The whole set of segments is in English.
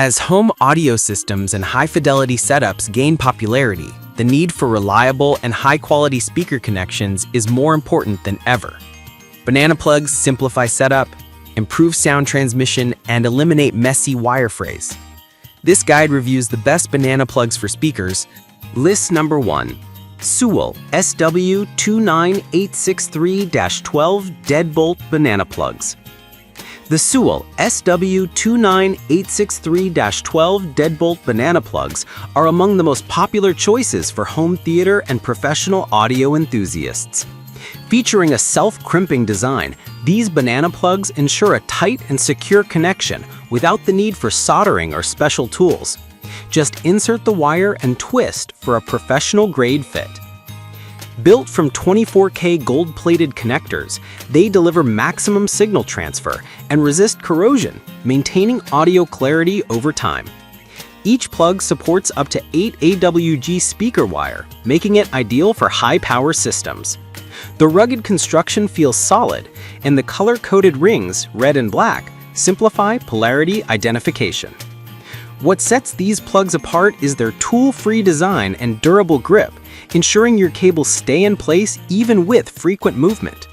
As home audio systems and high-fidelity setups gain popularity, the need for reliable and high-quality speaker connections is more important than ever. Banana plugs simplify setup, improve sound transmission, and eliminate messy wire frays. This guide reviews the best banana plugs for speakers. List number 1. Sewell SW29863-12 deadbolt banana plugs. The Sewell SW29863-12 deadbolt banana plugs are among the most popular choices for home theater and professional audio enthusiasts. Featuring a self-crimping design, these banana plugs ensure a tight and secure connection without the need for soldering or special tools. Just insert the wire and twist for a professional-grade fit. Built from 24K gold-plated connectors, they deliver maximum signal transfer and resist corrosion, maintaining audio clarity over time. Each plug supports up to 8 AWG speaker wire, making it ideal for high-power systems. The rugged construction feels solid, and the color-coded rings, red and black, simplify polarity identification. What sets these plugs apart is their tool-free design and durable grip, ensuring your cables stay in place even with frequent movement.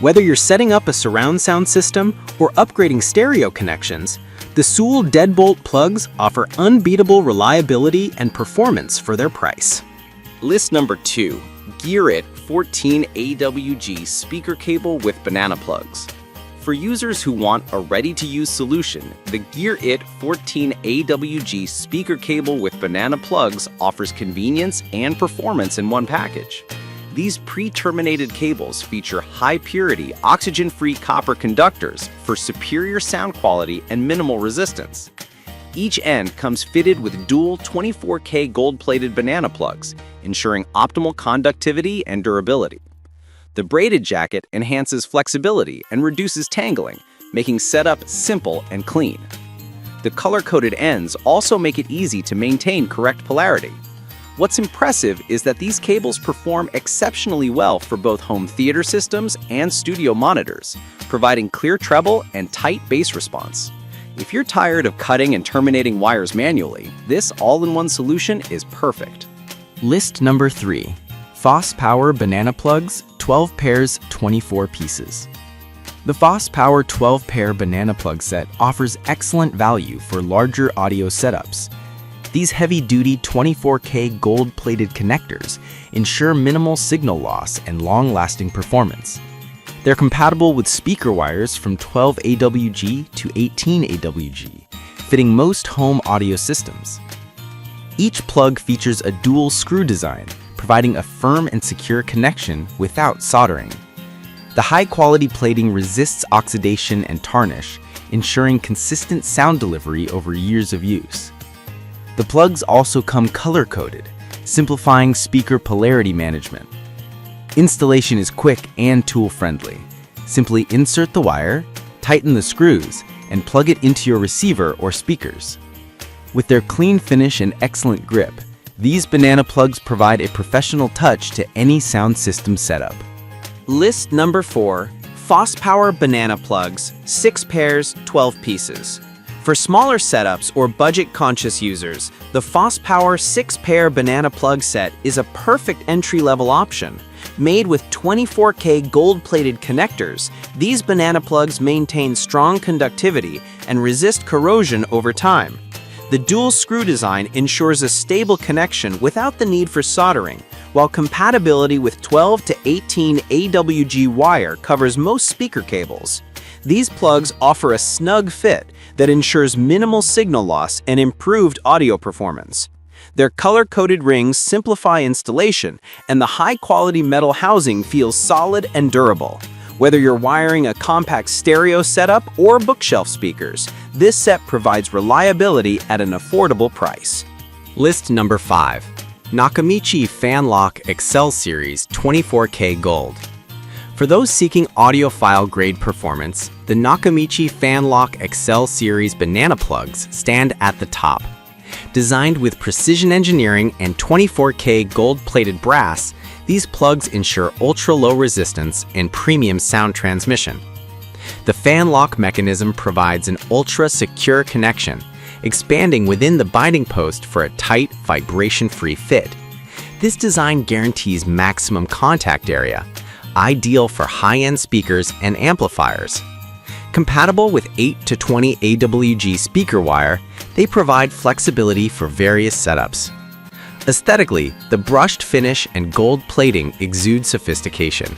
Whether you're setting up a surround sound system or upgrading stereo connections, the Sewell deadbolt plugs offer unbeatable reliability and performance for their price. List number 2. Gearit 14 AWG speaker cable with banana plugs. For users who want a ready-to-use solution, the Gearit 14 AWG speaker cable with banana plugs offers convenience and performance in one package. These pre-terminated cables feature high-purity, oxygen-free copper conductors for superior sound quality and minimal resistance. Each end comes fitted with dual 24K gold-plated banana plugs, ensuring optimal conductivity and durability. The braided jacket enhances flexibility and reduces tangling, making setup simple and clean. The color-coded ends also make it easy to maintain correct polarity. What's impressive is that these cables perform exceptionally well for both home theater systems and studio monitors, providing clear treble and tight bass response. If you're tired of cutting and terminating wires manually, this all-in-one solution is perfect. List number 3. FosPower banana plugs, 12 pairs, 24 pieces. The FosPower 12-pair banana plug set offers excellent value for larger audio setups. These heavy-duty 24K gold-plated connectors ensure minimal signal loss and long-lasting performance. They're compatible with speaker wires from 12 AWG to 18 AWG, fitting most home audio systems. Each plug features a dual screw design, providing a firm and secure connection without soldering. The high-quality plating resists oxidation and tarnish, ensuring consistent sound delivery over years of use. The plugs also come color-coded, simplifying speaker polarity management. Installation is quick and tool-friendly. Simply insert the wire, tighten the screws, and plug it into your receiver or speakers. With their clean finish and excellent grip, these banana plugs provide a professional touch to any sound system setup. List number 4. FosPower banana plugs, 6 pairs, 12 pieces. For smaller setups or budget-conscious users, the FosPower 6-pair banana plug set is a perfect entry-level option. Made with 24K gold-plated connectors, these banana plugs maintain strong conductivity and resist corrosion over time. The dual screw design ensures a stable connection without the need for soldering, while compatibility with 12 to 18 AWG wire covers most speaker cables. These plugs offer a snug fit that ensures minimal signal loss and improved audio performance. Their color-coded rings simplify installation, and the high-quality metal housing feels solid and durable. Whether you're wiring a compact stereo setup or bookshelf speakers, this set provides reliability at an affordable price. List number 5. Nakamichi Fan Lock Excel Series 24K Gold. For those seeking audiophile grade performance, the Nakamichi Fan Lock Excel Series banana plugs stand at the top. Designed with precision engineering and 24K gold-plated brass, these plugs ensure ultra-low resistance and premium sound transmission. The fan lock mechanism provides an ultra-secure connection, expanding within the binding post for a tight, vibration-free fit. This design guarantees maximum contact area, ideal for high-end speakers and amplifiers. Compatible with 8 to 20 AWG speaker wire, they provide flexibility for various setups. Aesthetically, the brushed finish and gold plating exude sophistication.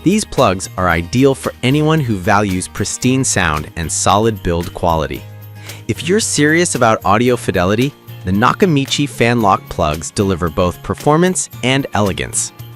These plugs are ideal for anyone who values pristine sound and solid build quality. If you're serious about audio fidelity, the Nakamichi fan lock plugs deliver both performance and elegance.